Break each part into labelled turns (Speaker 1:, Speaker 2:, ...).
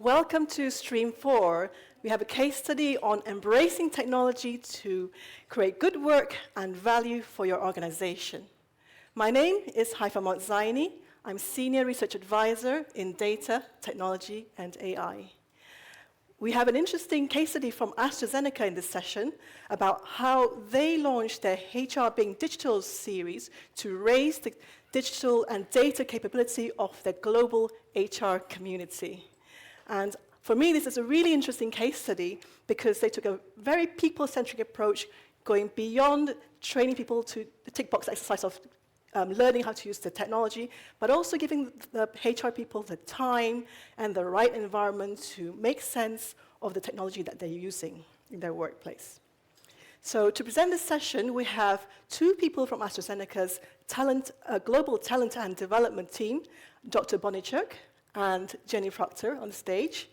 Speaker 1: Welcome to Stream 4. We have a case study on embracing technology to create good work and value for your organization. My name is Haifa Montzaini. I'm Senior Research Advisor in Data, Technology, and AI. We have an interesting case study from AstraZeneca in this session about how they launched their HR Being Digital series to raise the digital and data capability of their global HR community. And for me, this is a really interesting case study because they took a very people-centric approach, going beyond training people to the tick box exercise of learning how to use the technology, but also giving the HR people the time and the right environment to make sense of the technology that they're using in their workplace. So to present this session, we have two people from AstraZeneca's Global Talent and Development team, Dr. Cheuk and Jenny Proctor on the stage.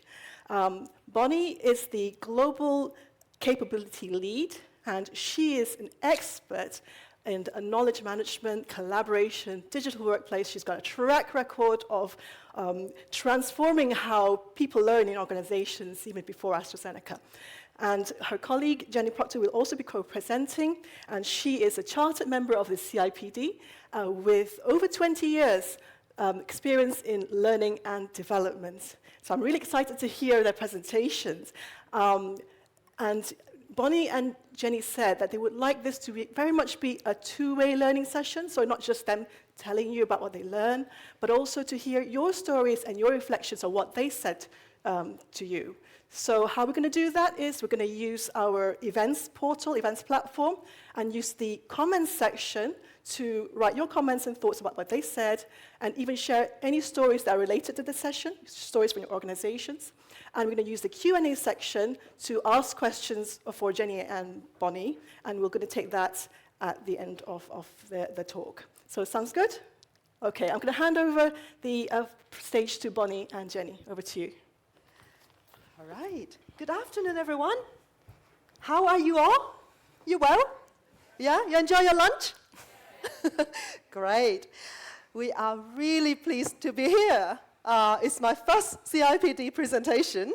Speaker 1: Bonnie is the Global Capability Lead, and she is an expert in knowledge management, collaboration, digital workplace. She's got a track record of transforming how people learn in organizations even before AstraZeneca. And her colleague, Jenny Proctor, will also be co-presenting, and she is a chartered member of the CIPD with over 20 years experience in learning and development. So I'm really excited to hear their presentations. And Bonnie and Jenny said that they would like this to very much be a two-way learning session, so not just them telling you about what they learn, but also to hear your stories and your reflections on what they said to you. So how we're going to do that is we're going to use our events portal, events platform, and use the comments section to write your comments and thoughts about what they said, and even share any stories that are related to the session, stories from your organizations. And we're going to use the Q&A section to ask questions for Jenny and Bonnie, and we're going to take that at the end of the talk. So sounds good? Okay, I'm going to hand over the stage to Bonnie and Jenny. Over to you.
Speaker 2: All right. Good afternoon, everyone. How are you all? You well? Yeah? You enjoy your lunch? Great. We are really pleased to be here. It's my first CIPD presentation,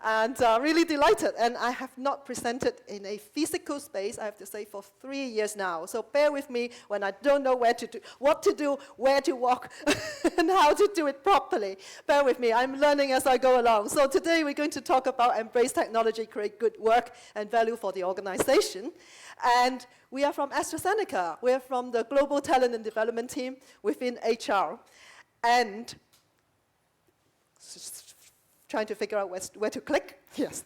Speaker 2: and really delighted. And I have not presented in a physical space, I have to say, for 3 years now. So bear with me when I don't know what to do, where to walk, and how to do it properly. Bear with me, I'm learning as I go along. So today we're going to talk about embrace technology, create good work and value for the organization. And we are from AstraZeneca. We are from the Global Talent and Development team within HR. And trying to figure out where to click. Yes.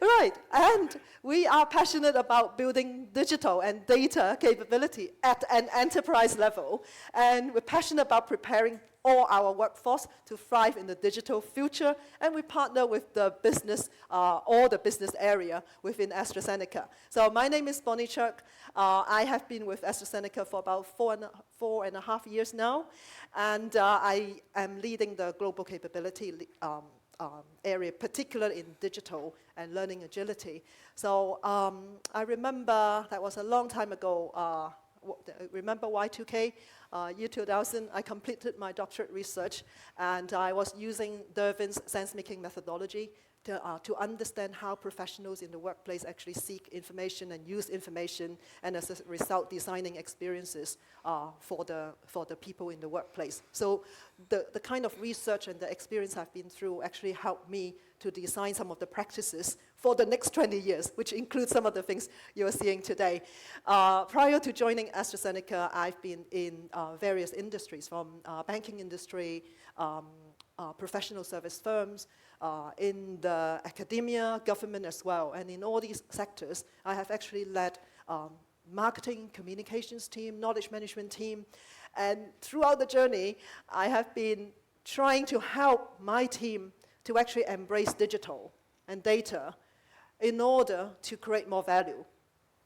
Speaker 2: Right, and we are passionate about building digital and data capability at an enterprise level. And we're passionate about preparing all our workforce to thrive in the digital future. And we partner with the business, all the business area within AstraZeneca. So my name is Bonnie Cheuk. I have been with AstraZeneca for about four and a half years now. And I am leading the global capability area, particularly in digital and learning agility. So I remember that was a long time ago. Remember Y2K? Year 2000, I completed my doctorate research, and I was using Dervin's sense-making methodology to understand how professionals in the workplace actually seek information and use information, and as a result, designing experiences for the people in the workplace. So the kind of research and the experience I've been through actually helped me to design some of the practices for the next 20 years, which includes some of the things you're seeing today. Prior to joining AstraZeneca, I've been in various industries, from banking industry, professional service firms, in the academia, government as well. And in all these sectors, I have actually led marketing, communications team, knowledge management team. And throughout the journey, I have been trying to help my team to actually embrace digital and data in order to create more value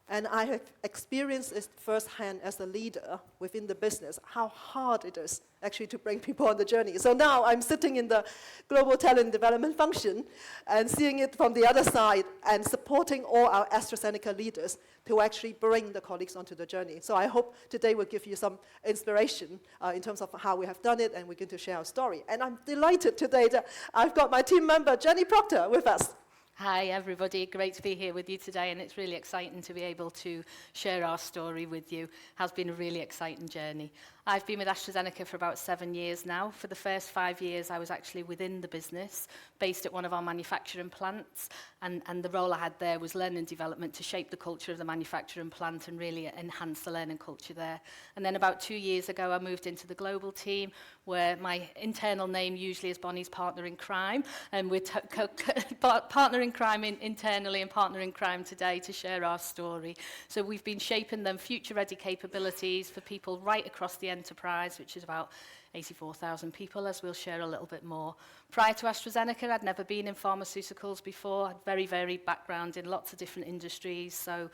Speaker 2: And I have experienced it firsthand as a leader within the business, how hard it is actually to bring people on the journey. So now I'm sitting in the Global Talent Development function and seeing it from the other side and supporting all our AstraZeneca leaders to actually bring the colleagues onto the journey. So I hope today will give you some inspiration in terms of how we have done it, and we're going to share our story. And I'm delighted today that I've got my team member, Jenny Proctor, with us.
Speaker 3: Hi everybody, great to be here with you today, and it's really exciting to be able to share our story with you. It has been a really exciting journey. I've been with AstraZeneca for about 7 years now. For the first 5 years I was actually within the business, based at one of our manufacturing plants, and the role I had there was learning development to shape the culture of the manufacturing plant and really enhance the learning culture there. And then about 2 years ago I moved into the global team, where my internal name usually is Bonnie's partner in crime, and we're partner in crime internally and partner in crime today to share our story. So we've been shaping them future-ready capabilities for people right across the enterprise, which is about 84,000 people, as we'll share a little bit more. Prior to AstraZeneca, I'd never been in pharmaceuticals before. I had very varied background in lots of different industries, so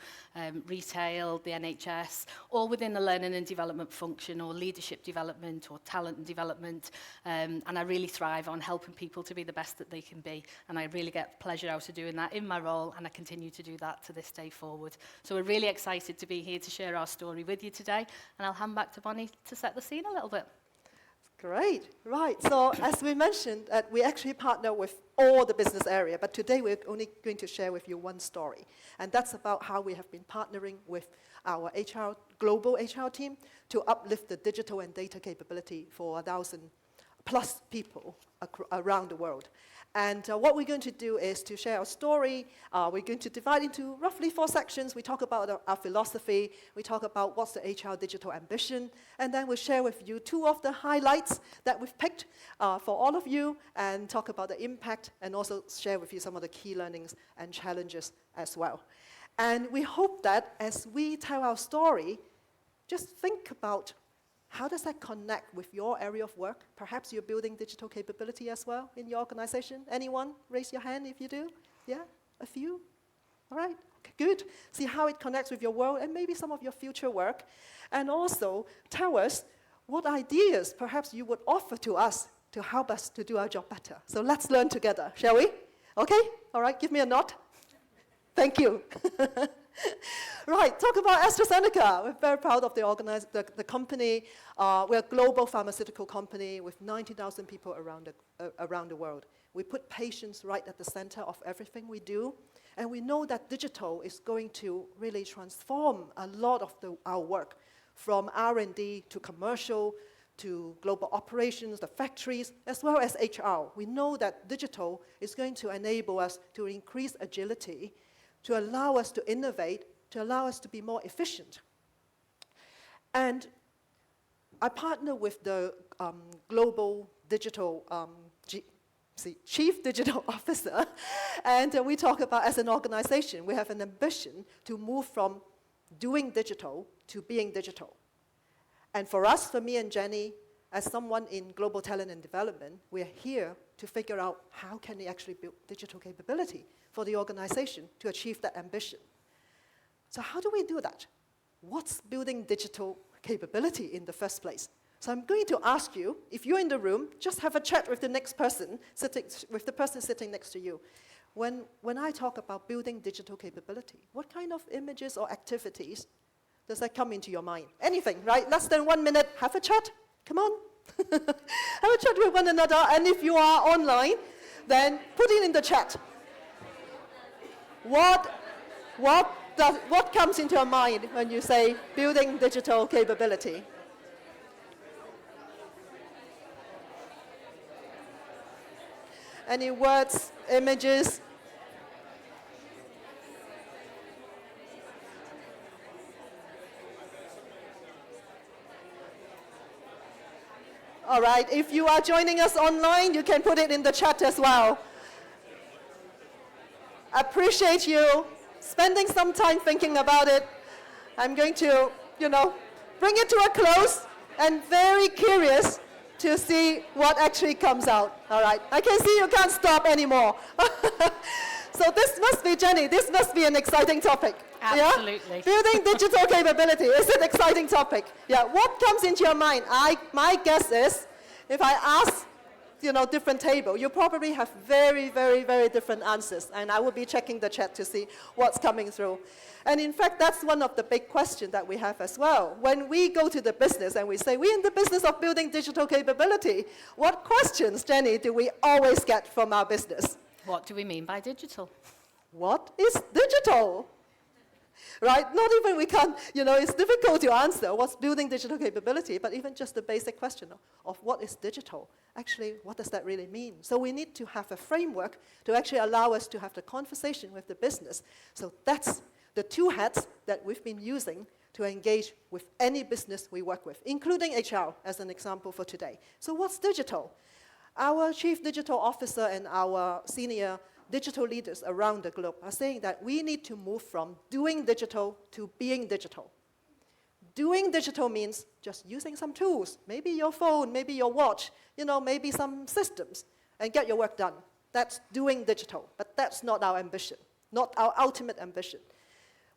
Speaker 3: retail, the NHS, all within the learning and development function, or leadership development, or talent and development. And I really thrive on helping people to be the best that they can be. And I really get pleasure out of doing that in my role, and I continue to do that to this day forward. So we're really excited to be here to share our story with you today. And I'll hand back to Bonnie to set the scene a little bit.
Speaker 2: Great, right. So as we mentioned, we actually partner with all the business area, but today we're only going to share with you one story. And that's about how we have been partnering with our global HR team to uplift the digital and data capability for 1,000+ people around the world. And what we're going to do is to share our story. We're going to divide into roughly 4 sections. We talk about our philosophy. We talk about what's the HR digital ambition. And then we'll share with you 2 of the highlights that we've picked for all of you, and talk about the impact, and also share with you some of the key learnings and challenges as well. And we hope that as we tell our story, just think about, how does that connect with your area of work? Perhaps you're building digital capability as well in your organization. Anyone? Raise your hand if you do. Yeah? A few? All right. Okay, good. See how it connects with your world and maybe some of your future work. And also tell us what ideas perhaps you would offer to us to help us to do our job better. So let's learn together, shall we? Okay? All right. Give me a nod. Thank you. Right, talk about AstraZeneca. We're very proud of the company. We're a global pharmaceutical company with 90,000 people around the world. We put patients right at the center of everything we do. And we know that digital is going to really transform a lot of our work, from R&D to commercial to global operations, the factories, as well as HR. We know that digital is going to enable us to increase agility, to allow us to innovate, to allow us to be more efficient. And I partner with the global digital Chief Digital Officer, and we talk about, as an organization, we have an ambition to move from doing digital to being digital. And for us, for me and Jenny, as someone in global talent and development, we're here to figure out how can we actually build digital capability for the organization to achieve that ambition. So how do we do that? What's building digital capability in the first place? So I'm going to ask you, if you're in the room, just have a chat with the next person, with the person sitting next to you. When I talk about building digital capability, what kind of images or activities does that come into your mind? Anything, right? Less than 1 minute, have a chat. Come on. Have a chat with one another, and if you are online, then put it in the chat. What comes into your mind when you say building digital capability? Any words, images? All right, if you are joining us online, you can put it in the chat as well. Appreciate you spending some time thinking about it. I'm going to, bring it to a close, and very curious to see what actually comes out. All right, I can see you can't stop anymore. So this must be, Jenny, this must be an exciting topic.
Speaker 3: Absolutely.
Speaker 2: Yeah? Building digital capability is an exciting topic. Yeah, what comes into your mind? My guess is, if I ask, different table, you probably have very, very, very different answers, and I will be checking the chat to see what's coming through. And in fact, that's one of the big questions that we have as well. When we go to the business and we say, we're in the business of building digital capability, what questions, Jenny, do we always get from our business?
Speaker 3: What do we mean by digital?
Speaker 2: What is digital? Right? Not even we can't, it's difficult to answer what's building digital capability, but even just the basic question of what is digital. Actually, what does that really mean? So we need to have a framework to actually allow us to have the conversation with the business. So that's the two hats that we've been using to engage with any business we work with, including HR as an example for today. So what's digital? Our Chief Digital Officer and our senior digital leaders around the globe are saying that we need to move from doing digital to being digital. Doing digital means just using some tools, maybe your phone, maybe your watch, maybe some systems, and get your work done. That's doing digital, but that's not our ambition, not our ultimate ambition.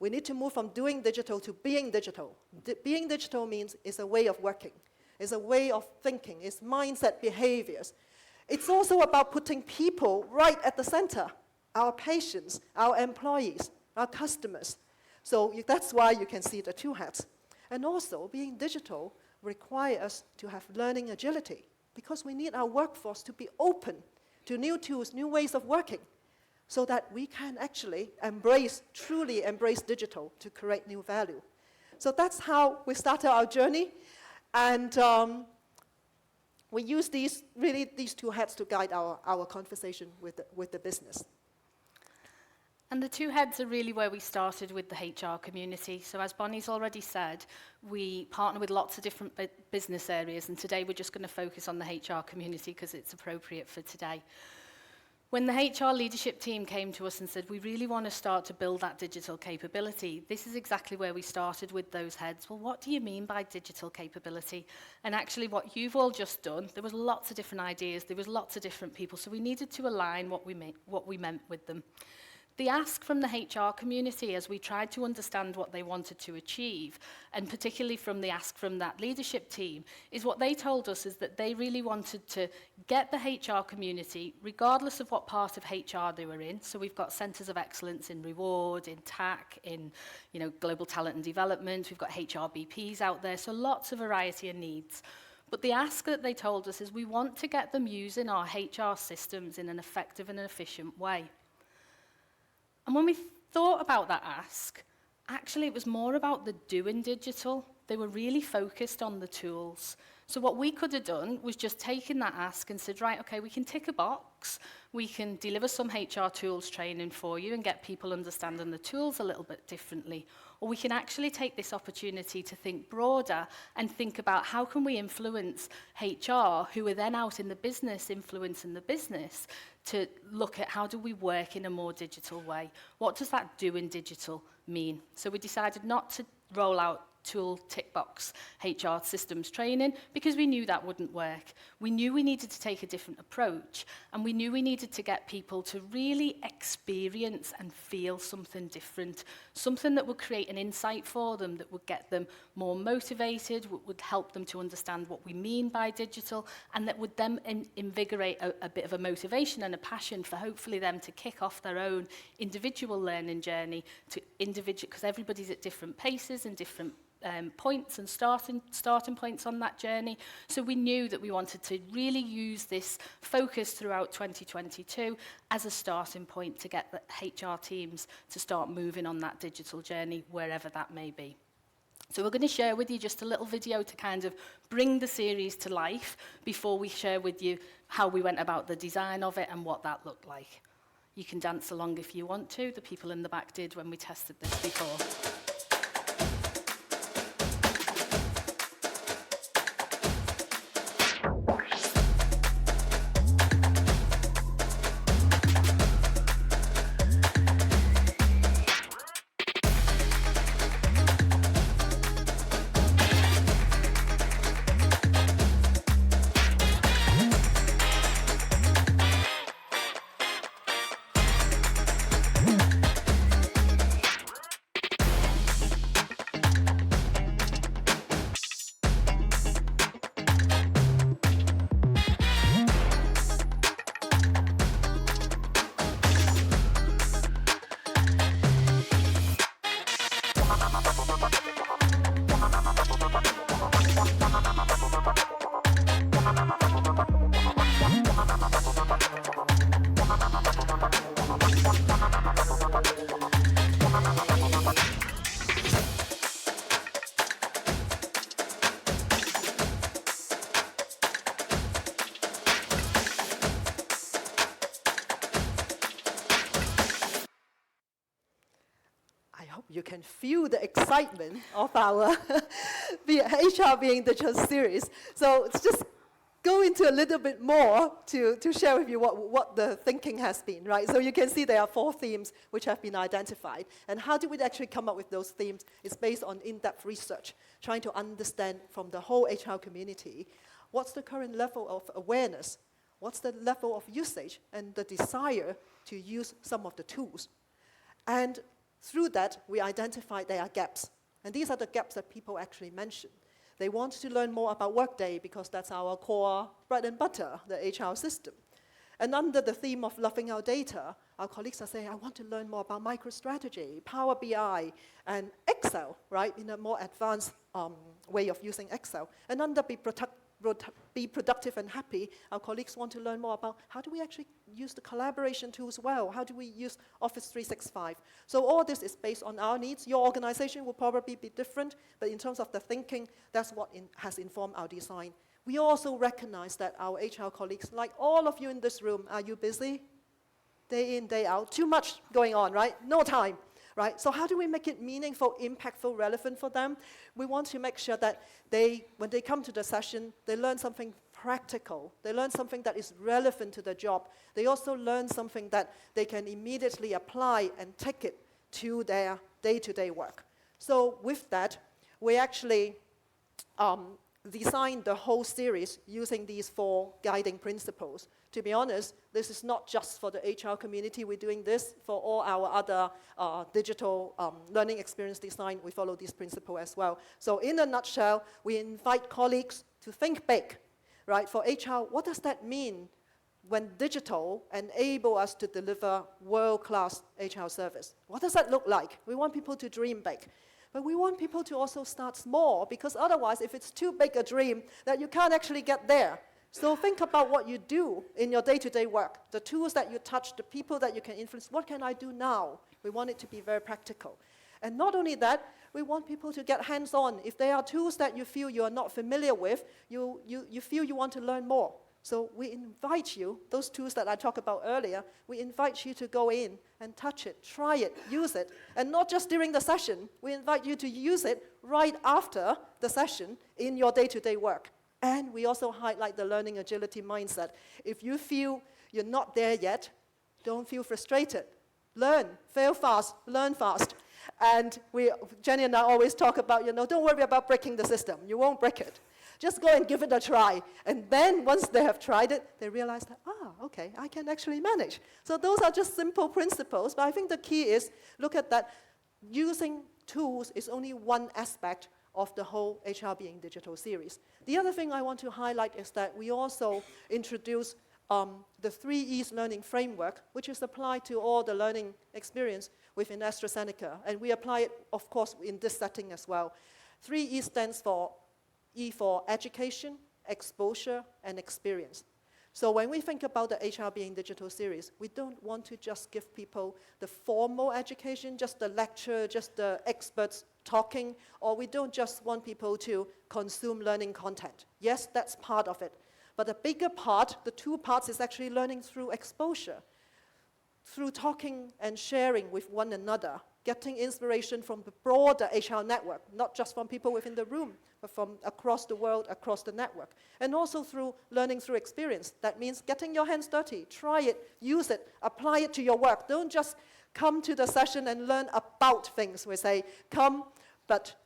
Speaker 2: We need to move from doing digital to being digital. Being digital means it's a way of working, it's a way of thinking, it's mindset, behaviors. It's also about putting people right at the center, our patients, our employees, our customers. So that's why you can see the two hats. And also, being digital requires us to have learning agility, because we need our workforce to be open to new tools, new ways of working, so that we can actually truly embrace digital to create new value. So that's how we started our journey. And we use these two hats to guide our conversation with the business.
Speaker 3: And the two heads are really where we started with the HR community. So as Bonnie's already said, we partner with lots of different business areas, and today we're just going to focus on the HR community because it's appropriate for today. When the HR leadership team came to us and said, we really want to start to build that digital capability, this is exactly where we started with those heads. Well, what do you mean by digital capability? And actually what you've all just done, there was lots of different ideas, there was lots of different people, so we needed to align what we meant with them. The ask from the HR community as we tried to understand what they wanted to achieve, and particularly from the ask from that leadership team, is what they told us is that they really wanted to get the HR community, regardless of what part of HR they were in. So we've got centres of excellence in reward, in TAC, in global talent and development. We've got HRBPs out there, so lots of variety of needs. But the ask that they told us is we want to get them using our HR systems in an effective and efficient way. And when we thought about that ask, actually it was more about the doing digital. They were really focused on the tools. So what we could have done was just taken that ask and said, right, okay, we can tick a box, we can deliver some HR tools training for you and get people understanding the tools a little bit differently. Or we can actually take this opportunity to think broader and think about how can we influence HR, who are then out in the business, influencing the business, to look at how do we work in a more digital way. What does that do in digital mean? So we decided not to roll out tool tick box HR systems training because we knew that wouldn't work. We knew we needed to take a different approach, and we knew we needed to get people to really experience and feel something different, something that would create an insight for them, that would get them more motivated, would help them to understand what we mean by digital, and that would then invigorate a bit of a motivation and a passion for hopefully them to kick off their own individual learning journey to individual, because everybody's at different paces and different points and starting points on that journey. So we knew that we wanted to really use this focus throughout 2022 as a starting point to get the HR teams to start moving on that digital journey, wherever that may be. So we're going to share with you just a little video to kind of bring the series to life before we share with you how we went about the design of it and what that looked like. You can dance along if you want to. The people in the back did when we tested this before.
Speaker 2: you can feel the excitement of our HR Being Digital series. So it's just go into a little bit more to share with you what the thinking has been, right? So you can see there are 4 themes which have been identified. And how do we actually come up with those themes? It's based on in-depth research, trying to understand from the whole HR community, what's the current level of awareness, what's the level of usage, and the desire to use some of the tools. And through that, we identified there are gaps. And these are the gaps that people actually mention. They want to learn more about Workday because that's our core bread and butter, the HR system. And under the theme of loving our data, our colleagues are saying, I want to learn more about MicroStrategy, Power BI, and Excel, right, in a more advanced way of using Excel. And under be productive and happy, our colleagues want to learn more about how do we actually use the collaboration tools well? How do we use Office 365? So all this is based on our needs. Your organization will probably be different, but in terms of the thinking, that's what has informed our design. We also recognize that our HR colleagues, like all of you in this room, are you busy? Day in, day out, too much going on, right? No time. Right? So how do we make it meaningful, impactful, relevant for them? We want to make sure that when they come to the session, they learn something practical. They learn something that is relevant to the job. They also learn something that they can immediately apply and take it to their day-to-day work. So with that, we actually designed the whole series using these 4 guiding principles. To be honest, this is not just for the HR community. We're doing this for all our other digital learning experience design. We follow this principle as well. So in a nutshell, we invite colleagues to think big, right? For HR, what does that mean when digital enable us to deliver world-class HR service? What does that look like? We want people to dream big. But we want people to also start small, because otherwise, if it's too big a dream, that you can't actually get there. So think about what you do in your day-to-day work, the tools that you touch, the people that you can influence. What can I do now? We want it to be very practical. And not only that, we want people to get hands-on. If there are tools that you feel you are not familiar with, you feel you want to learn more. So we invite you, those tools that I talked about earlier, we invite you to go in and touch it, try it, use it. And not just during the session, we invite you to use it right after the session in your day-to-day work. And we also highlight the learning agility mindset. If you feel you're not there yet, don't feel frustrated. Learn, fail fast, learn fast. And Jenny and I always talk about, don't worry about breaking the system. You won't break it. Just go and give it a try. And then once they have tried it, they realize that, okay, I can actually manage. So those are just simple principles. But I think the key is, look at that. Using tools is only one aspect of the whole HR Being Digital series. The other thing I want to highlight is that we also introduce the 3 E's learning framework, which is applied to all the learning experience within AstraZeneca. And we apply it, of course, in this setting as well. 3 E stands for E for education, exposure, and experience. So when we think about the HR Being Digital series, we don't want to just give people the formal education, just the lecture, just the experts talking, or we don't just want people to consume learning content. Yes, that's part of it. But the bigger part, the 2 parts, is actually learning through exposure, through talking and sharing with one another, getting inspiration from the broader HR network, not just from people within the room, but from across the world, across the network. And also through learning through experience. That means getting your hands dirty, try it, use it, apply it to your work. Don't just come to the session and learn about things. We say, come, but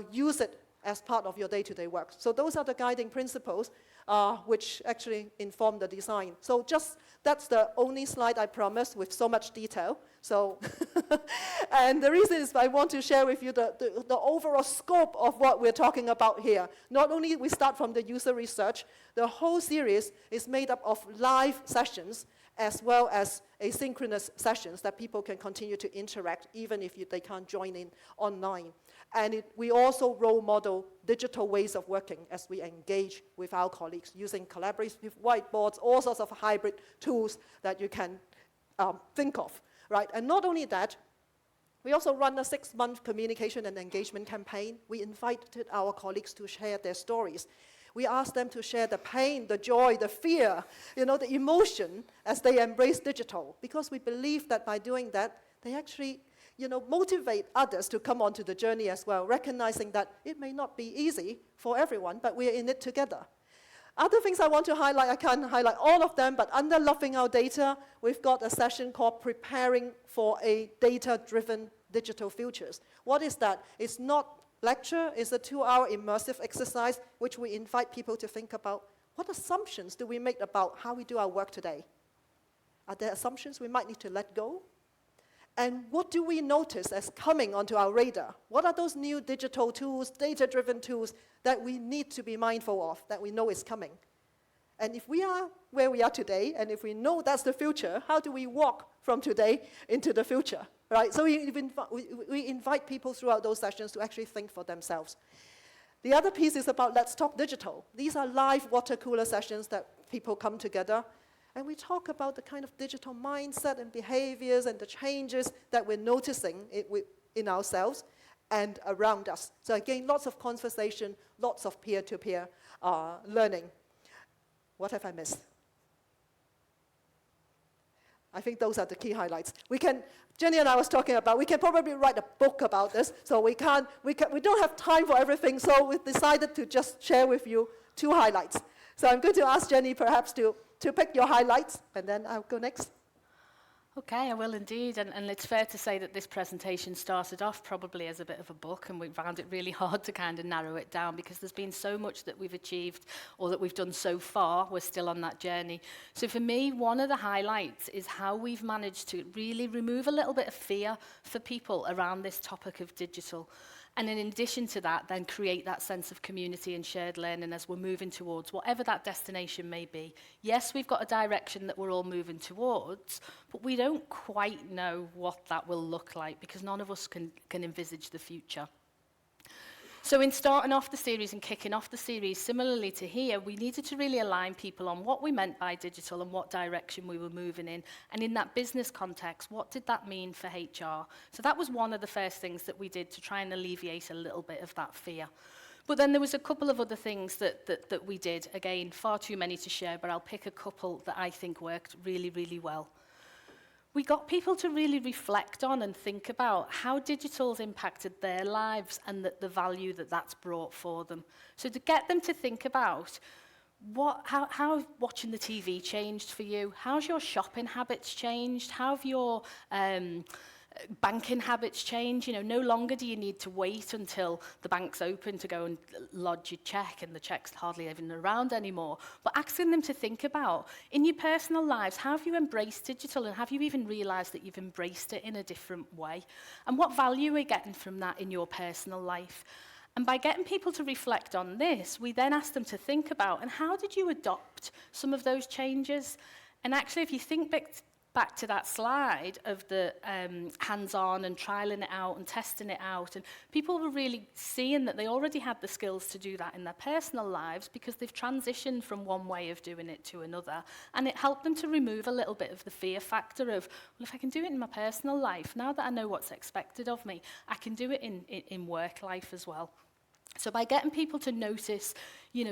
Speaker 2: use it as part of your day-to-day work. So those are the guiding principles which actually inform the design. So that's the only slide I promised with so much detail. So, and the reason is I want to share with you the overall scope of what we're talking about here. Not only we start from the user research, the whole series is made up of live sessions as well as asynchronous sessions that people can continue to interact even if they can't join in online. And we also role model digital ways of working as we engage with our colleagues using collaborative whiteboards, all sorts of hybrid tools that you can think of, right? And not only that, we also run a 6-month communication and engagement campaign. We invited our colleagues to share their stories. We asked them to share the pain, the joy, the fear, the emotion as they embrace digital, because we believe that by doing that, they actually motivate others to come onto the journey as well, recognizing that it may not be easy for everyone, but we're in it together. Other things I want to highlight, I can't highlight all of them, but under Loving Our Data, we've got a session called Preparing for a Data-Driven Digital Futures. What is that? It's not lecture, it's a 2-hour immersive exercise which we invite people to think about what assumptions do we make about how we do our work today? Are there assumptions we might need to let go? And what do we notice as coming onto our radar? What are those new digital tools, data-driven tools that we need to be mindful of, that we know is coming? And if we are where we are today, and if we know that's the future, how do we walk from today into the future? Right? So we invite people throughout those sessions to actually think for themselves. The other piece is about Let's Talk Digital. These are live water cooler sessions that people come together, and we talk about the kind of digital mindset and behaviors and the changes that we're noticing in ourselves and around us. So again, lots of conversation, lots of peer-to-peer learning. What have I missed? I think those are the key highlights. Jenny and I was talking about, we can probably write a book about this, so we don't have time for everything, so we've decided to just share with you 2 highlights. So I'm going to ask Jenny perhaps to pick your highlights, and then I'll go next.
Speaker 3: Okay, I will indeed, and it's fair to say that this presentation started off probably as a bit of a book, and we found it really hard to kind of narrow it down because there's been so much that we've achieved or that we've done so far. We're still on that journey. So for me, one of the highlights is how we've managed to really remove a little bit of fear for people around this topic of digital. And in addition to that, then create that sense of community and shared learning as we're moving towards whatever that destination may be. Yes, we've got a direction that we're all moving towards, but we don't quite know what that will look like because none of us can envisage the future. So in starting off the series and kicking off the series, similarly to here, we needed to really align people on what we meant by digital and what direction we were moving in. And in that business context, what did that mean for HR? So that was one of the first things that we did to try and alleviate a little bit of that fear. But then there was a couple of other things that we did. Again, far too many to share, but I'll pick a couple that I think worked really, really well. We got people to really reflect on and think about how digital's impacted their lives and the value that that's brought for them. So to get them to think about how watching the TV changed for you, how's your shopping habits changed, how have your banking habits change. No longer do you need to wait until the bank's open to go and lodge your cheque, and the cheque's hardly even around anymore. But asking them to think about, in your personal lives, how have you embraced digital, and have you even realised that you've embraced it in a different way? And what value are you getting from that in your personal life? And by getting people to reflect on this, we then ask them to think about, and how did you adopt some of those changes? And actually, if you think back to that slide of the hands-on and trialing it out and testing it out, and people were really seeing that they already had the skills to do that in their personal lives because they've transitioned from one way of doing it to another, and it helped them to remove a little bit of the fear factor of, well, if I can do it in my personal life, now that I know what's expected of me, I can do it in work life as well. So by getting people to notice,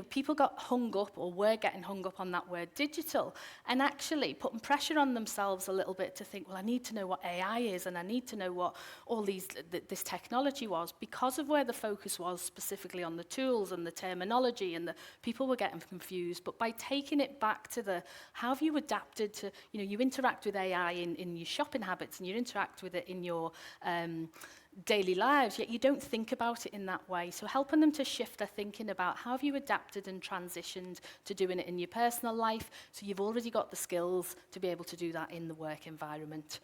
Speaker 3: people got hung up or were getting hung up on that word digital, and actually putting pressure on themselves a little bit to think, well, I need to know what AI is, and I need to know what all this technology was, because of where the focus was specifically on the tools and the terminology, and the people were getting confused. But by taking it back to how have you adapted to, you interact with AI in your shopping habits, and you interact with it in your daily lives, yet you don't think about it in that way. So helping them to shift their thinking about how have you adapted and transitioned to doing it in your personal life, so you've already got the skills to be able to do that in the work environment.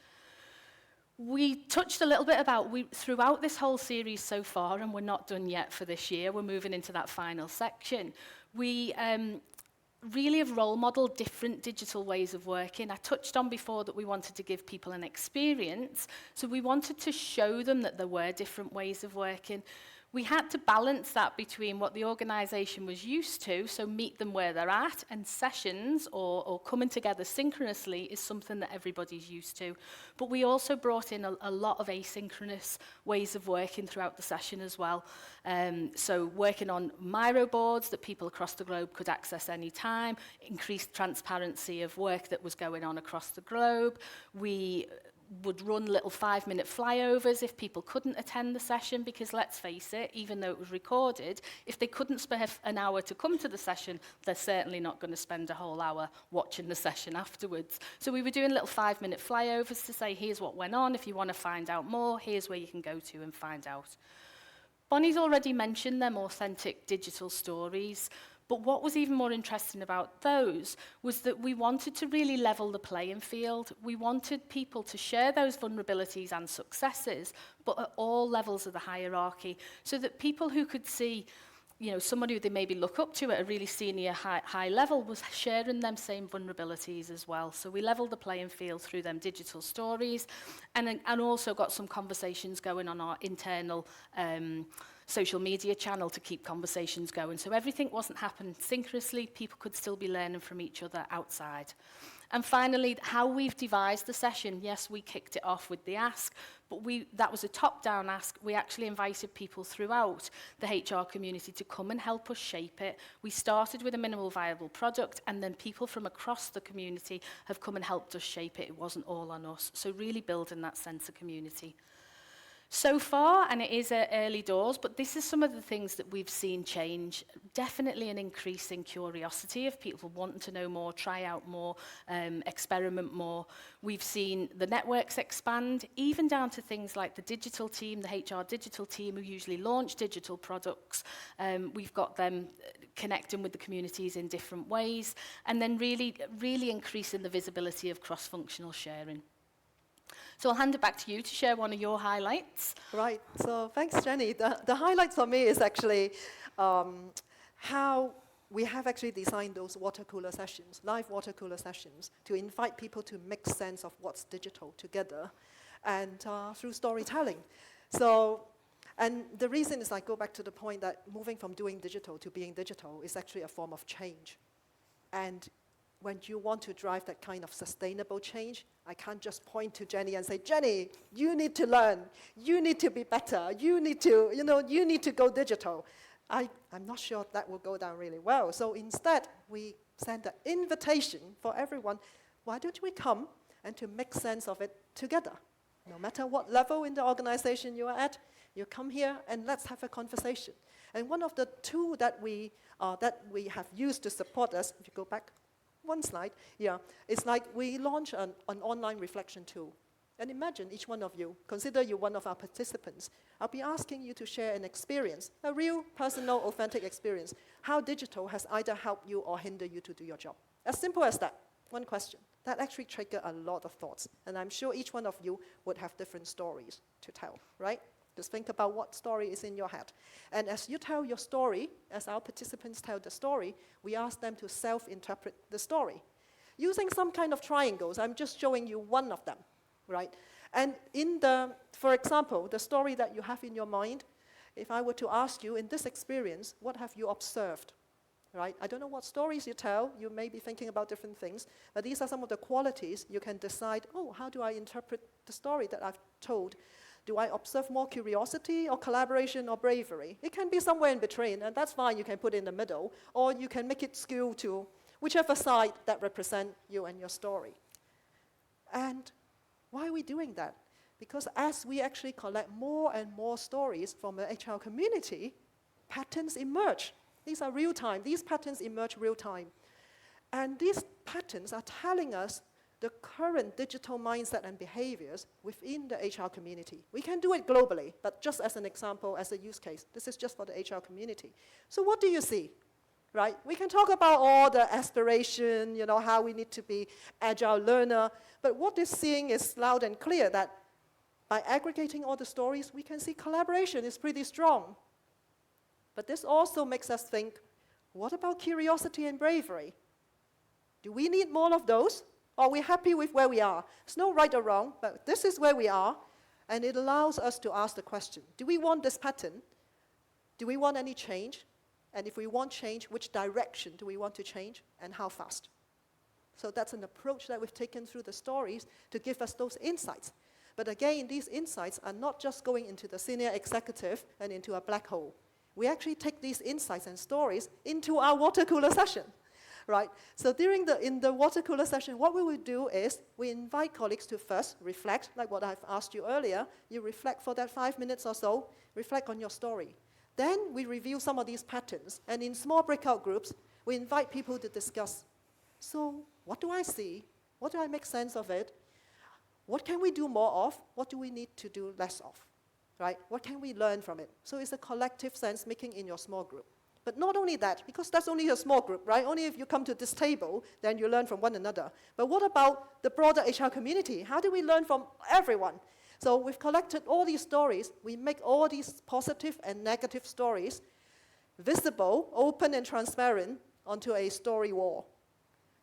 Speaker 3: We touched a little bit about, throughout this whole series so far, and we're not done yet for this year, we're moving into that final section, we really have role modelled different digital ways of working. I touched on before that we wanted to give people an experience, so we wanted to show them that there were different ways of working. We had to balance that between what the organisation was used to, so meet them where they're at, and sessions or coming together synchronously is something that everybody's used to. But we also brought in a lot of asynchronous ways of working throughout the session as well. So working on Miro boards that people across the globe could access any time, increased transparency of work that was going on across the globe. We would run little 5-minute flyovers if people couldn't attend the session, because let's face it, even though it was recorded, if they couldn't spare an hour to come to the session, they're certainly not going to spend a whole hour watching the session afterwards. So we were doing little 5-minute flyovers to say, here's what went on. If you want to find out more, here's where you can go to and find out. Bonnie's already mentioned them authentic digital stories. But what was even more interesting about those was that we wanted to really level the playing field. We wanted people to share those vulnerabilities and successes, but at all levels of the hierarchy, so that people who could see, somebody who they maybe look up to at a really senior high level was sharing them same vulnerabilities as well. So we leveled the playing field through them digital stories, and also got some conversations going on our internal social media channel to keep conversations going. So everything wasn't happening synchronously, people could still be learning from each other outside. And finally, how we've devised the session. Yes, we kicked it off with the ask, but that was a top-down ask. We actually invited people throughout the HR community to come and help us shape it. We started with a minimal viable product, and then people from across the community have come and helped us shape it. It wasn't all on us. So really building that sense of community. So far, and it is early doors, but this is some of the things that we've seen change. Definitely an increase in curiosity of people wanting to know more, try out more, experiment more. We've seen the networks expand, even down to things like the digital team, the HR digital team who usually launch digital products. We've got them connecting with the communities in different ways, and then really increasing the visibility of cross-functional sharing. So I'll hand it back to you to share one of your highlights.
Speaker 2: Right, so thanks, Jenny. The highlights for me is actually how we have actually designed those water cooler sessions, live water cooler sessions, to invite people to make sense of what's digital together, and through storytelling. So, and the reason is I go back to the point that moving from doing digital to being digital is actually a form of change. And when you want to drive that kind of sustainable change, I can't just point to Jenny and say, Jenny, you need to learn, you need to be better, you need to, you need to go digital. I'm not sure that will go down really well. So instead, we send an invitation for everyone, why don't we come and to make sense of it together? No matter what level in the organization you are at, you come here and let's have a conversation. And one of the tools that we have used to support us, if you go back one slide, it's like we launch an online reflection tool. And imagine each one of you, consider you one of our participants. I'll be asking you to share an experience, a real, personal, authentic experience, how digital has either helped you or hindered you to do your job. As simple as that, one question. That actually triggered a lot of thoughts. And I'm sure each one of you would have different stories to tell, right? Just think about what story is in your head. And as you tell your story, as our participants tell the story, we ask them to self-interpret the story. Using some kind of triangles, I'm just showing you one of them, right? And for example, the story that you have in your mind, if I were to ask you, in this experience, what have you observed, right? I don't know what stories you tell, you may be thinking about different things, but these are some of the qualities you can decide, how do I interpret the story that I've told? Do I observe more curiosity or collaboration or bravery? It can be somewhere in between, and that's fine, you can put it in the middle, or you can make it skew to whichever side that represents you and your story. And why are we doing that? Because as we actually collect more and more stories from the HR community, patterns emerge. These are real time, these patterns emerge real time. And these patterns are telling us the current digital mindset and behaviors within the HR community. We can do it globally, but just as an example, as a use case, this is just for the HR community. So what do you see, right? We can talk about all the aspiration, how we need to be agile learner, but what is seeing is loud and clear that by aggregating all the stories, we can see collaboration is pretty strong. But this also makes us think, what about curiosity and bravery? Do we need more of those? Or are we happy with where we are? There's no right or wrong, but this is where we are, and it allows us to ask the question, do we want this pattern? Do we want any change? And if we want change, which direction do we want to change, and how fast? So that's an approach that we've taken through the stories to give us those insights. But again, these insights are not just going into the senior executive and into a black hole. We actually take these insights and stories into our water cooler session. right? So in the water cooler session, what we will do is we invite colleagues to first reflect, like what I've asked you earlier. You reflect for that 5 minutes or so, reflect on your story. Then we review some of these patterns, and in small breakout groups, we invite people to discuss. So what do I see? What do I make sense of it? What can we do more of? What do we need to do less of? Right? What can we learn from it? So it's a collective sense making in your small group. But not only that, because that's only a small group, right? Only if you come to this table, then you learn from one another. But what about the broader HR community? How do we learn from everyone? So we've collected all these stories. We make all these positive and negative stories visible, open and transparent onto a story wall.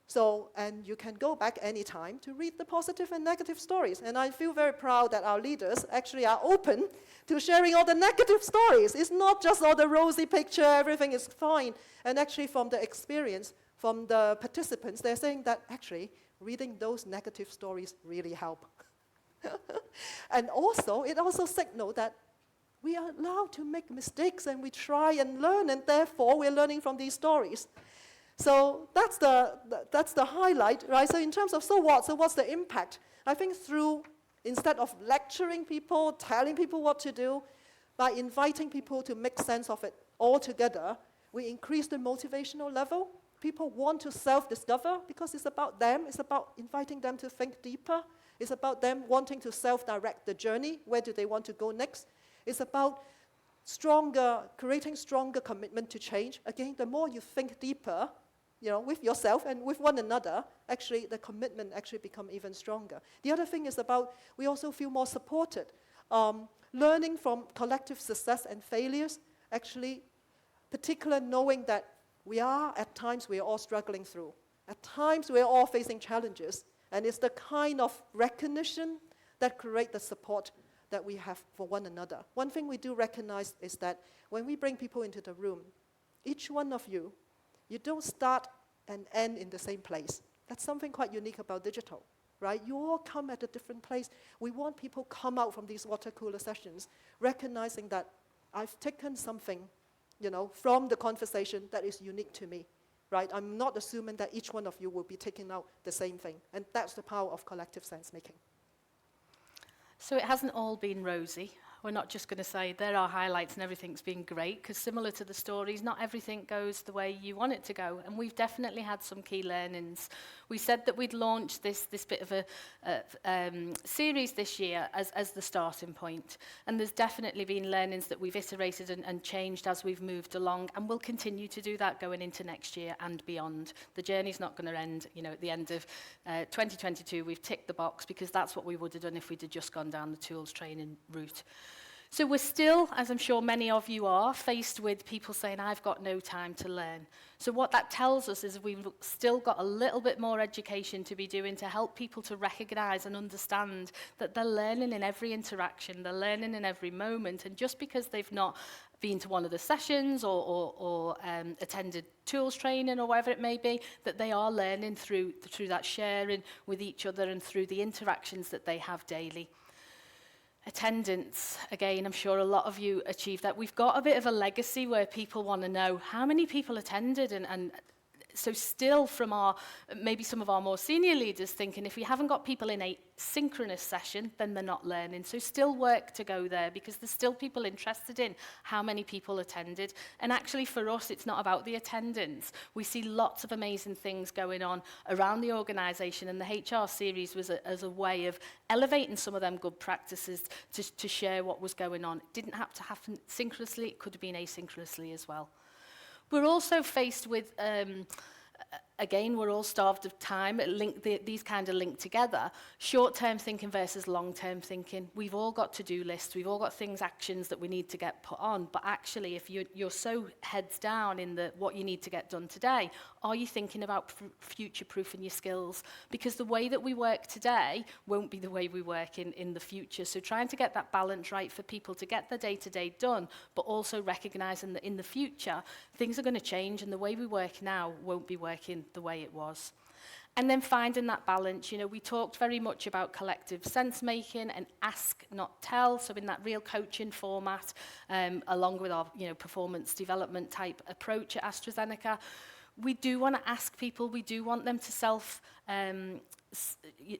Speaker 2: So, and you can go back anytime to read the positive and negative stories. And I feel very proud that our leaders actually are open to sharing all the negative stories. It's not just all the rosy picture, everything is fine. And actually from the experience, from the participants, they're saying that actually reading those negative stories really help. And also, it also signals that we are allowed to make mistakes and we try and learn, and therefore we're learning from these stories. So that's the highlight, right? So in terms of so what's the impact? I think instead of lecturing people, telling people what to do, by inviting people to make sense of it all together, we increase the motivational level. People want to self-discover because it's about them. It's about inviting them to think deeper. It's about them wanting to self-direct the journey. Where do they want to go next? It's about creating stronger commitment to change. Again, the more you think deeper, with yourself and with one another, actually the commitment actually becomes even stronger. The other thing is we also feel more supported. Learning from collective success and failures, actually, particularly knowing that at times we are all struggling through. At times we are all facing challenges, and it's the kind of recognition that creates the support that we have for one another. One thing we do recognize is that when we bring people into the room, each one of you don't start and end in the same place. That's something quite unique about digital, right? You all come at a different place. We want people come out from these water cooler sessions recognizing that I've taken something, from the conversation that is unique to me, right? I'm not assuming that each one of you will be taking out the same thing. And that's the power of collective sense making.
Speaker 3: So it hasn't all been rosy. We're not just going to say there are highlights and everything's been great, because similar to the stories, not everything goes the way you want it to go. And we've definitely had some key learnings. We said that we'd launch this bit of a series this year as the starting point. And there's definitely been learnings that we've iterated and changed as we've moved along. And we'll continue to do that going into next year and beyond. The journey's not going to end, at the end of 2022. We've ticked the box because that's what we would have done if we'd have just gone down the tools training route. So we're still, as I'm sure many of you are, faced with people saying, I've got no time to learn. So what that tells us is we've still got a little bit more education to be doing to help people to recognise and understand that they're learning in every interaction, they're learning in every moment, and just because they've not been to one of the sessions or attended tools training or whatever it may be, that they are learning through that sharing with each other and through the interactions that they have daily. Attendance, again, I'm sure a lot of you achieved that. We've got a bit of a legacy where people want to know how many people attended, and so still from maybe some of our more senior leaders thinking if we haven't got people in a synchronous session, then they're not learning. So still work to go there, because there's still people interested in how many people attended. And actually for us, it's not about the attendance. We see lots of amazing things going on around the organisation, and the HR series was as a way of elevating some of them good practices to share what was going on. It didn't have to happen synchronously, it could have been asynchronously as well. We're also faced with, again, we're all starved of time. These kind of link together. Short-term thinking versus long-term thinking. We've all got to-do lists. We've all got actions that we need to get put on. But actually, if you're so heads down in what you need to get done today, are you thinking about future-proofing your skills? Because the way that we work today won't be the way we work in the future. So trying to get that balance right for people to get their day-to-day done, but also recognising that in the future, things are going to change, and the way we work now won't be working the way it was. And then finding that balance. We talked very much about collective sense making and ask, not tell. So in that real coaching format, along with our performance development type approach at AstraZeneca, we do want to ask people, we do want them to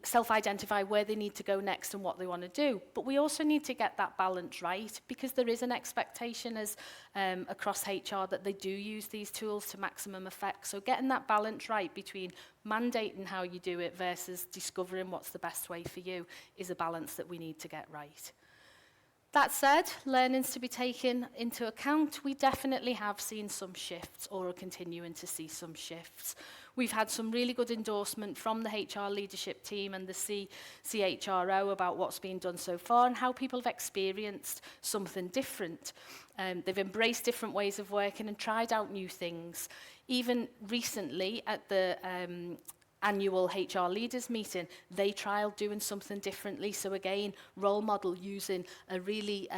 Speaker 3: self-identify where they need to go next and what they want to do. But we also need to get that balance right, because there is an expectation as across HR that they do use these tools to maximum effect. So getting that balance right between mandating how you do it versus discovering what's the best way for you is a balance that we need to get right. That said, learnings to be taken into account, we definitely have seen some shifts or are continuing to see some shifts. We've had some really good endorsement from the HR leadership team and the CHRO about what's been done so far and how people have experienced something different. They've embraced different ways of working and tried out new things. Even recently at the annual HR leaders meeting, they trialled doing something differently. So again, role model using a really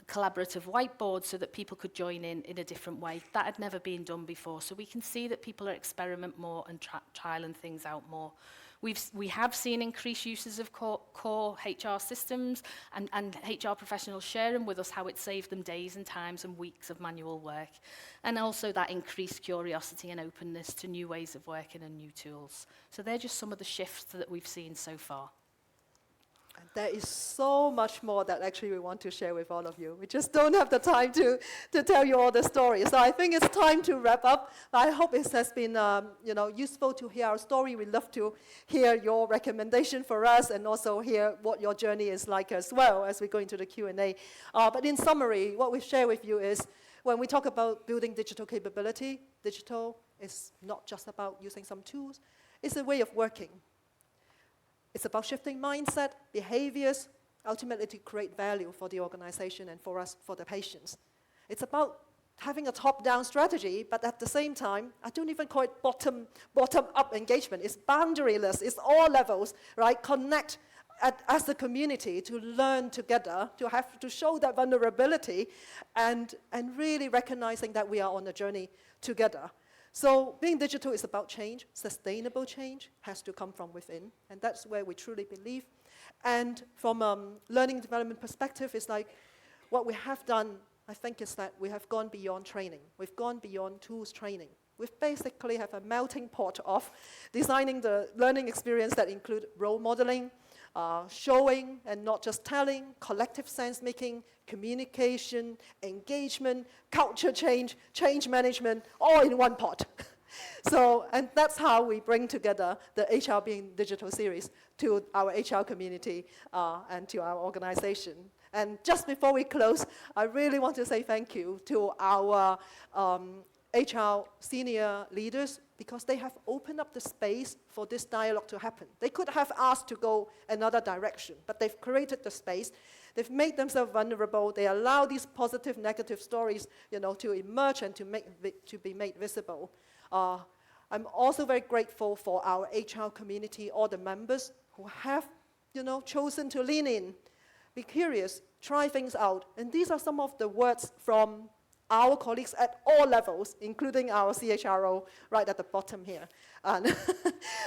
Speaker 3: collaborative whiteboard so that people could join in a different way. That had never been done before. So we can see that people are experimenting more and trialling things out more. We have seen increased uses of core HR systems and HR professionals sharing with us how it saved them days and times and weeks of manual work. And also that increased curiosity and openness to new ways of working and new tools. So they're just some of the shifts that we've seen so far.
Speaker 2: And there is so much more that actually we want to share with all of you. We just don't have the time to tell you all the stories. So I think it's time to wrap up. I hope it has been useful to hear our story. We'd love to hear your recommendation for us and also hear what your journey is like as well as we go into the Q&A. But in summary, what we share with you is when we talk about building digital capability, digital is not just about using some tools. It's a way of working. It's about shifting mindset, behaviors, ultimately to create value for the organization and for us, for the patients. It's about having a top-down strategy, but at the same time, I don't even call it bottom-up engagement. It's boundaryless. It's all levels, right? Connect as a community to learn together, to show that vulnerability, and really recognizing that we are on a journey together. So being digital is about change. Sustainable change has to come from within, and that's where we truly believe. And from a learning development perspective, it's like what we have done, I think, is that we have gone beyond training. We've gone beyond tools training. We basically have a melting pot of designing the learning experience that include role modeling, showing and not just telling, collective sense-making, communication, engagement, culture change, change management, all in one pot. So, and that's how we bring together the HR Being Digital series to our HR community and to our organization. And just before we close, I really want to say thank you to our HR senior leaders, because they have opened up the space for this dialogue to happen. They could have asked to go another direction, but they've created the space. They've made themselves vulnerable. They allow these positive, negative stories, to emerge and to be made visible. I'm also very grateful for our HR community, all the members who have, chosen to lean in, be curious, try things out. And these are some of the words from our colleagues at all levels, including our CHRO right at the bottom here. And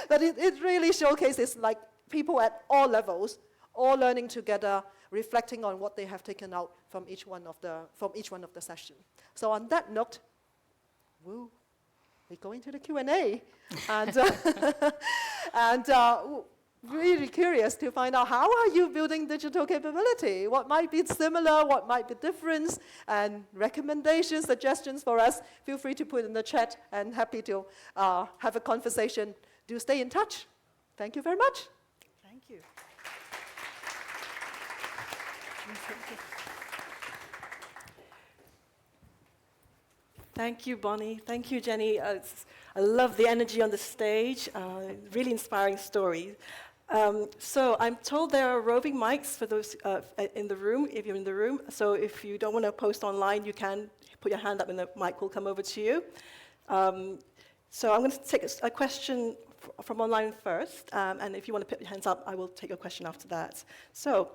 Speaker 2: but it really showcases like people at all levels, all learning together, reflecting on what they have taken out from each one of the sessions. So on that note, we go into the Q&A, and really curious to find out how are you building digital capability? What might be similar, what might be different, and recommendations, suggestions for us, feel free to put in the chat, and happy to have a conversation. Do stay in touch. Thank you very much.
Speaker 1: Thank you. Thank you, Bonnie. Thank you, Jenny. I love the energy on the stage. Really inspiring story. So I'm told there are roving mics for those in the room, if you're in the room. So if you don't want to post online, you can put your hand up and the mic will come over to you. So I'm going to take a question from online first. And if you want to put your hands up, I will take your question after that. So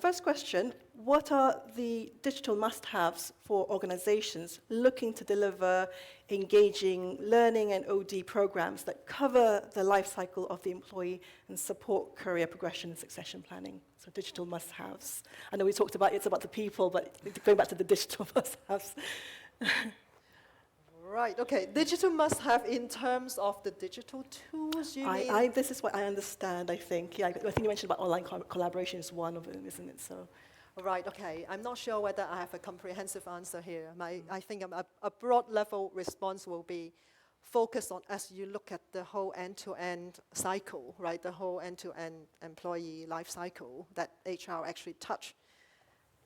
Speaker 1: first question, what are the digital must-haves for organizations looking to deliver engaging learning and OD programs that cover the life cycle of the employee and support career progression and succession planning? So digital must-haves. I know we talked about it's about the people, but going back to the digital must-haves.
Speaker 2: Right, okay. Digital must have in terms of the digital tools you mean?
Speaker 1: This is what I understand, I think. Yeah, I think you mentioned about online collaboration is one of them, isn't it? So,
Speaker 2: Right, okay. I'm not sure whether I have a comprehensive answer here. I think a broad level response will be focused on as you look at the whole end-to-end cycle, right? The whole end-to-end employee life cycle that HR actually touch.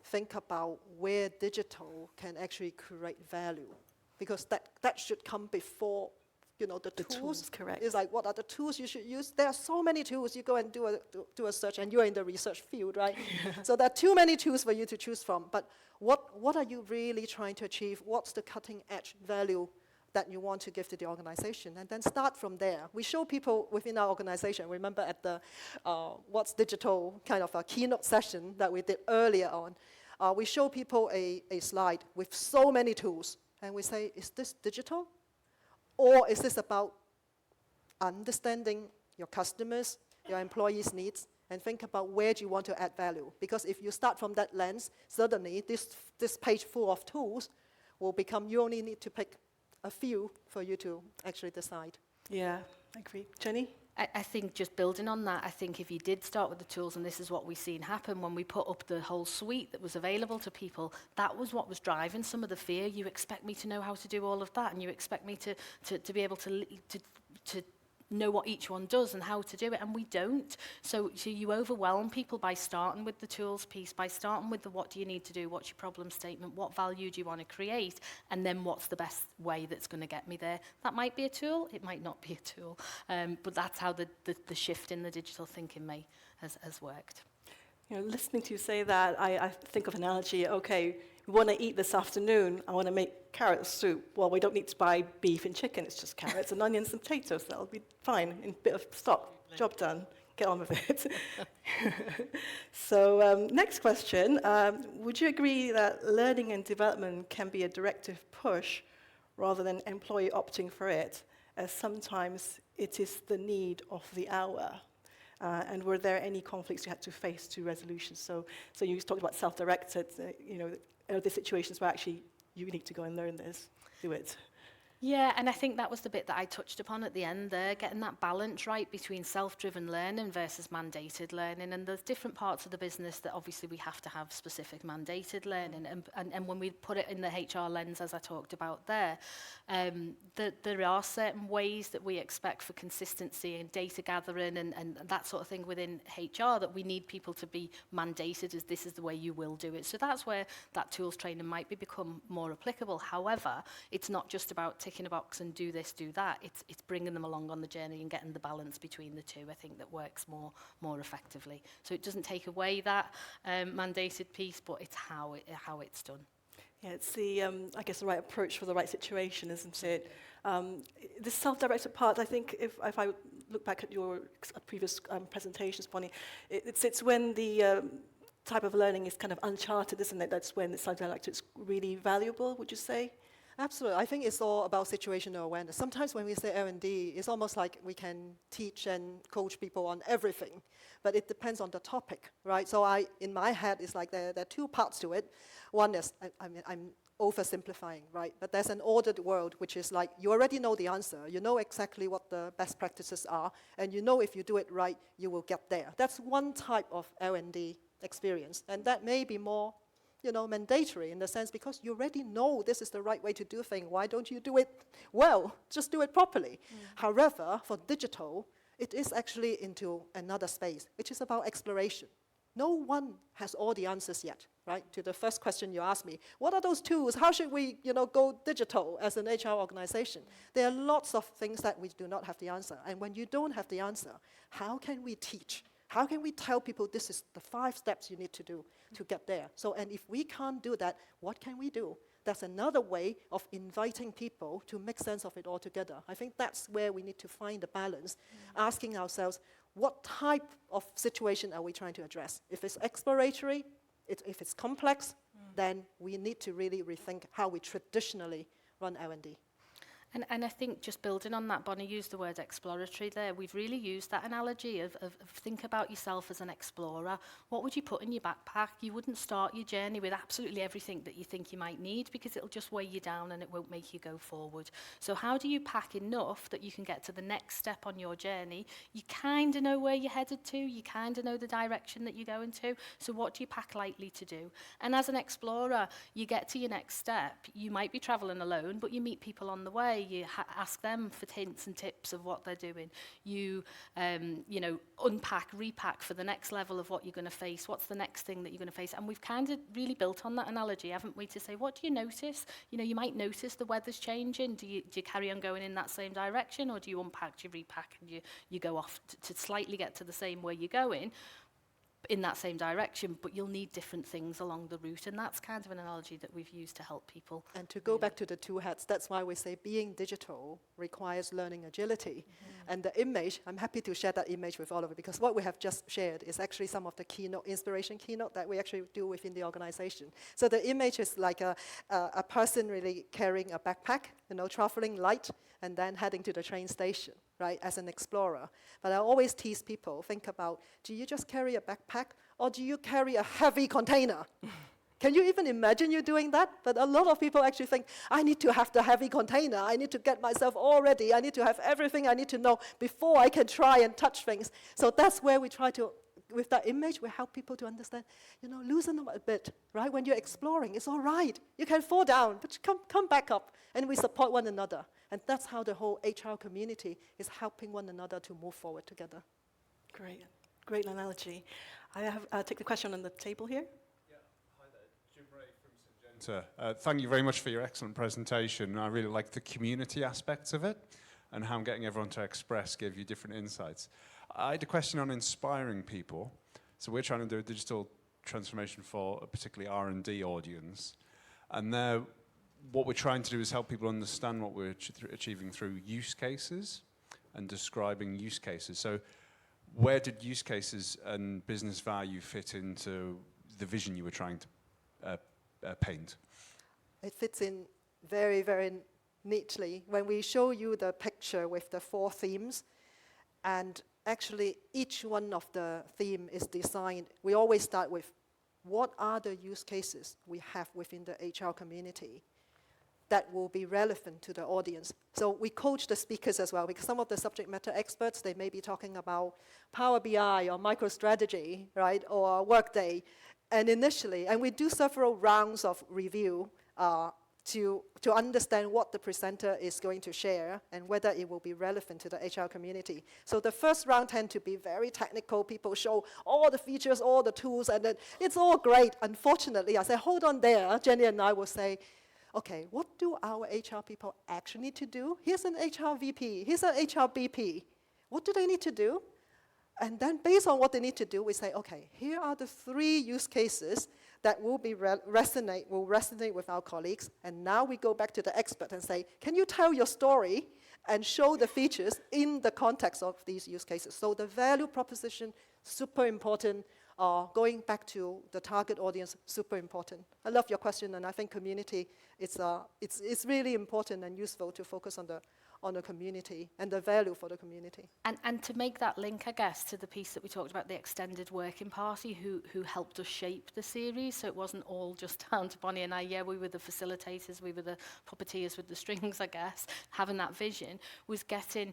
Speaker 2: Think about where digital can actually create value, because that should come before, you know, the tools.
Speaker 1: Correct.
Speaker 2: It's like, what are the tools you should use? There are so many tools. You go and do a search, and you're in the research field, right? So there are too many tools for you to choose from. But what are you really trying to achieve? What's the cutting edge value that you want to give to the organization? And then start from there. We show people within our organization, remember at the What's Digital kind of a keynote session that we did earlier on, we show people a slide with so many tools. And we say, is this digital? Or is this about understanding your customers, your employees' needs, and think about where do you want to add value? Because if you start from that lens, suddenly this page full of tools will become, you only need to pick a few for you to actually decide.
Speaker 1: yeah, I agree. Jenny?
Speaker 3: I think just building on that, I think if you did start with the tools, and this is what we've seen happen when we put up the whole suite that was available to people, that was what was driving some of the fear. You expect me to know how to do all of that, and you expect me to be able to know what each one does and how to do it, and we don't. So you overwhelm people by starting with the tools piece, by starting with the what do you need to do, what's your problem statement, what value do you want to create, and then what's the best way that's going to get me there. That might be a tool, it might not be a tool, but that's how the shift in the digital thinking has worked.
Speaker 1: You know, listening to you say that, I think of an analogy. Okay, we want to eat this afternoon. I want to make carrot soup. Well, we don't need to buy beef and chicken. It's just carrots and onions and potatoes. That'll be fine. In a bit of stock. Job done. Get on with it. So, next question. Would you agree that learning and development can be a directive push rather than employee opting for it, as sometimes it is the need of the hour? And were there any conflicts you had to face to resolution? So you talked about self-directed, you know, are there situations where actually you need to go and learn this, do it?
Speaker 3: Yeah, and I think that was the bit that I touched upon at the end there, getting that balance right between self-driven learning versus mandated learning. And there's different parts of the business that obviously we have to have specific mandated learning. And when we put it in the HR lens, as I talked about there, there are certain ways that we expect for consistency and data gathering and that sort of thing within HR that we need people to be mandated as this is the way you will do it. So that's where that tools training might become more applicable. However, it's not just about ticking a box and do this, do that. It's bringing them along on the journey and getting the balance between the two, I think, that works more effectively. So it doesn't take away that mandated piece, but it's how it's done.
Speaker 1: Yeah, it's the, I guess, the right approach for the right situation, isn't it? The self-directed part, I think, if I look back at your previous presentations, Bonnie, it's when the type of learning is kind of uncharted, isn't it? That's when the self-directed is really valuable, would you say?
Speaker 2: Absolutely. I think it's all about situational awareness. Sometimes when we say L&D, it's almost like we can teach and coach people on everything, but it depends on the topic, right? So in my head, it's like there are two parts to it. One is, I'm oversimplifying, right? But there's an ordered world, which is like you already know the answer. You know exactly what the best practices are, and you know if you do it right, you will get there. That's one type of L&D experience, and that may be more mandatory in the sense because you already know this is the right way to do things. Why don't you do it well? Just do it properly. However, for digital, it is actually into another space, which is about exploration. No one has all the answers yet, right? To the first question you asked me, what are those tools? How should we, go digital as an HR organization? There are lots of things that we do not have the answer. And when you don't have the answer, how can we teach? How can we tell people this is the 5 steps you need to do to get there? So, and if we can't do that, what can we do? That's another way of inviting people to make sense of it all together. I think that's where we need to find the balance, asking ourselves, what type of situation are we trying to address? If it's exploratory, if it's complex, then we need to really rethink how we traditionally run L&D.
Speaker 3: And I think just building on that, Bonnie used the word exploratory there. We've really used that analogy of think about yourself as an explorer. What would you put in your backpack? You wouldn't start your journey with absolutely everything that you think you might need, because it'll just weigh you down and it won't make you go forward. So how do you pack enough that you can get to the next step on your journey? You kind of know where you're headed to. You kind of know the direction that you're going to. So what do you pack lightly to do? And as an explorer, you get to your next step. You might be traveling alone, but you meet people on the way. You ask them for hints and tips of what they're doing. You unpack, repack for the next level of what you're going to face. What's the next thing that you're going to face? And we've kind of really built on that analogy, haven't we, to say, what do you notice? You know, you might notice the weather's changing. Do you carry on going in that same direction, or do you unpack, do you repack, and you go off to slightly get to the same where you're going, in that same direction, but you'll need different things along the route, and that's kind of an analogy that we've used to help people.
Speaker 2: And to go back to the two hats, that's why we say being digital requires learning agility. And the image, I'm happy to share that image with all of you, because what we have just shared is actually some of the inspiration keynote that we actually do within the organization. So the image is like a person really carrying a backpack, traveling light, and then heading to the train station, right, as an explorer. But I always tease people, think about, do you just carry a backpack, or do you carry a heavy container? Can you even imagine you doing that? But a lot of people actually think, I need to have the heavy container, I need to get myself all ready, I need to have everything I need to know before I can try and touch things. So that's where we try to, with that image, we help people to understand, loosen up a bit, right? When you're exploring, it's all right. You can fall down, but come back up, and we support one another. And that's how the whole HR community is helping one another to move forward together.
Speaker 1: Great analogy. I have take the question on the table here.
Speaker 4: Yeah, hi there, Jim Ray from Syngenta. Thank you very much for your excellent presentation. I really like the community aspects of it and how getting everyone to express gave you different insights. I had a question on inspiring people. So we're trying to do a digital transformation for a particularly R&D audience. And there, what we're trying to do is help people understand what we're achieving through use cases and describing use cases. So where did use cases and business value fit into the vision you were trying to paint?
Speaker 2: It fits in very, very neatly. When we show you the picture with the 4 themes, and actually each one of the theme is designed, we always start with what are the use cases we have within the HR community that will be relevant to the audience. So we coach the speakers as well, because some of the subject matter experts, they may be talking about Power BI or MicroStrategy, right, or Workday. And initially, and we do several rounds of review to understand what the presenter is going to share and whether it will be relevant to the HR community. So the first round tend to be very technical. People show all the features, all the tools, and then it's all great. Unfortunately, I say, hold on there. Jenny and I will say, okay, what do our HR people actually need to do? Here's an HR VP, here's an HR BP. What do they need to do? And then based on what they need to do, we say, okay, here are the 3 use cases that will resonate with our colleagues. And now we go back to the expert and say, can you tell your story and show the features in the context of these use cases? So the value proposition, super important. Going back to the target audience, super important. I love your question, and I think community, it's really important and useful to focus on the community and the value for the community.
Speaker 3: And to make that link, I guess, to the piece that we talked about, the extended working party who helped us shape the series, so it wasn't all just down to Bonnie and I. Yeah, we were the facilitators, we were the puppeteers with the strings, I guess. Having that vision was getting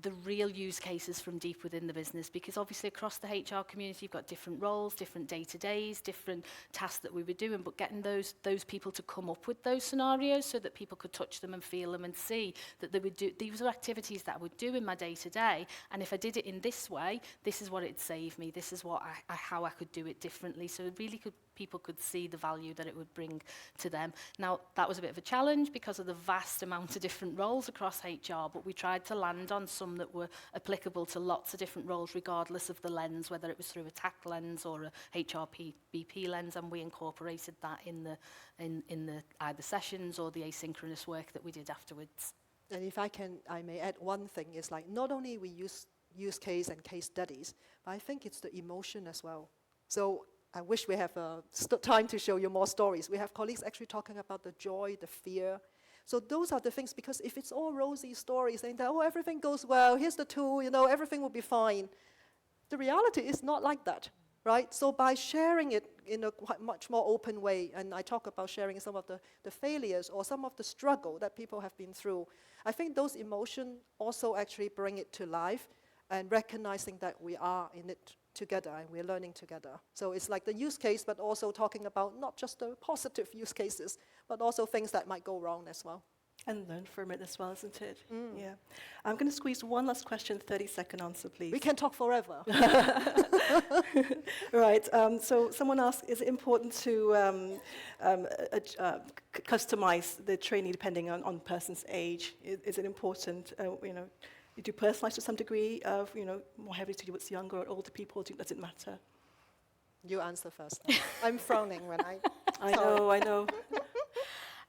Speaker 3: the real use cases from deep within the business, because obviously across the HR community you've got different roles, different day-to-days, different tasks that we were doing, but getting those people to come up with those scenarios so that people could touch them and feel them and see that they would do, these are activities that I would do in my day-to-day, and if I did it in this way, this is what it'd save me, this is what how I could do it differently. So it really people could see the value that it would bring to them. Now, that was a bit of a challenge because of the vast amount of different roles across HR, but we tried to land on some that were applicable to lots of different roles, regardless of the lens, whether it was through a TAC lens or a HRBP lens, and we incorporated that in the either sessions or the asynchronous work that we did afterwards.
Speaker 2: And if I may add one thing, is like not only we use case and case studies, but I think it's the emotion as well. So I wish we have time to show you more stories. We have colleagues actually talking about the joy, the fear, So those are the things, because if it's all rosy stories, saying that, oh, everything goes well, here's the tool, you know, everything will be fine. The reality is not like that, right? So by sharing it in a quite much more open way, and I talk about sharing some of the failures or some of the struggle that people have been through, I think those emotions also actually bring it to life, and recognizing that we are in it together and we're learning together. So it's like the use case, but also talking about not just the positive use cases, but also things that might go wrong as well.
Speaker 1: And learn from it as well, isn't it? Yeah. I'm going to squeeze one last question, 30-second answer, please.
Speaker 2: We can talk forever.
Speaker 1: Right. So someone asked, is it important to customize the training depending on person's age? Is it important, you know, do you personalize to some degree of, you know, more heavily to towards younger or older people? Does it matter?
Speaker 2: You answer first. I'm frowning when I...
Speaker 1: I know.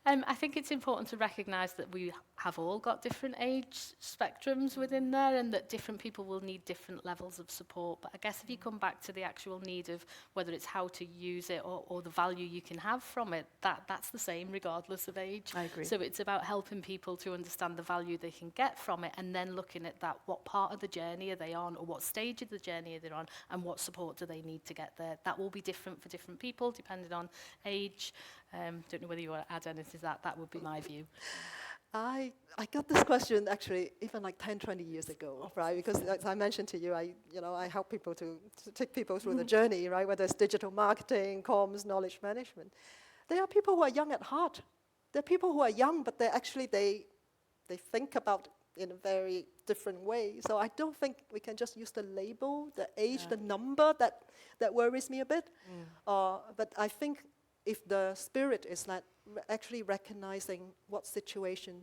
Speaker 3: I think it's important to recognise that we have all got different age spectrums within there, and that different people will need different levels of support. But I guess if you come back to the actual need of whether it's how to use it or the value you can have from it, that's the same regardless of age.
Speaker 1: I agree.
Speaker 3: So it's about helping people to understand the value they can get from it, and then looking at that, what part of the journey are they on, or what stage of the journey are they on, and what support do they need to get there. That will be different for different people depending on age. Don't know whether you want to add anything to that. That would be my view.
Speaker 2: I got this question actually even like 10, 20 years ago, right? Because as I mentioned to you, I help people to take people through the journey, right? Whether it's digital marketing, comms, knowledge management. There are people who are young at heart. There are people who are young, but they think about it in a very different way. So I don't think we can just use the label, the age, the number that worries me a bit. But I think if the spirit is that actually recognizing what situation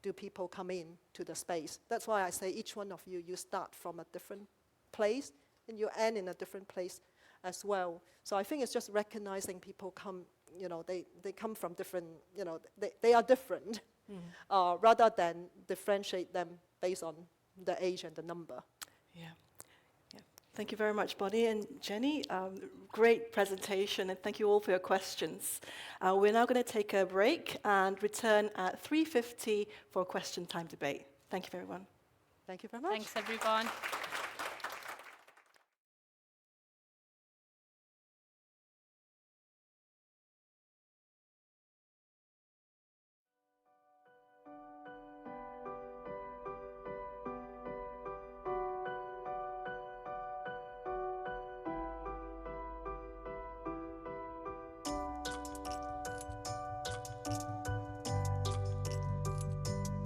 Speaker 2: do people come in to the space. That's why I say each one of you, you start from a different place and you end in a different place as well. So I think it's just recognizing people come, you know, they come from different, you know, they are different, rather than differentiate them based on the age and the number.
Speaker 1: Yeah. Thank you very much, Bonnie and Jenny. Great presentation, and thank you all for your questions. We're now going to take a break and return at 3:50 for a question time debate. Thank you, everyone.
Speaker 2: Thank you very much.
Speaker 3: Thanks, everyone.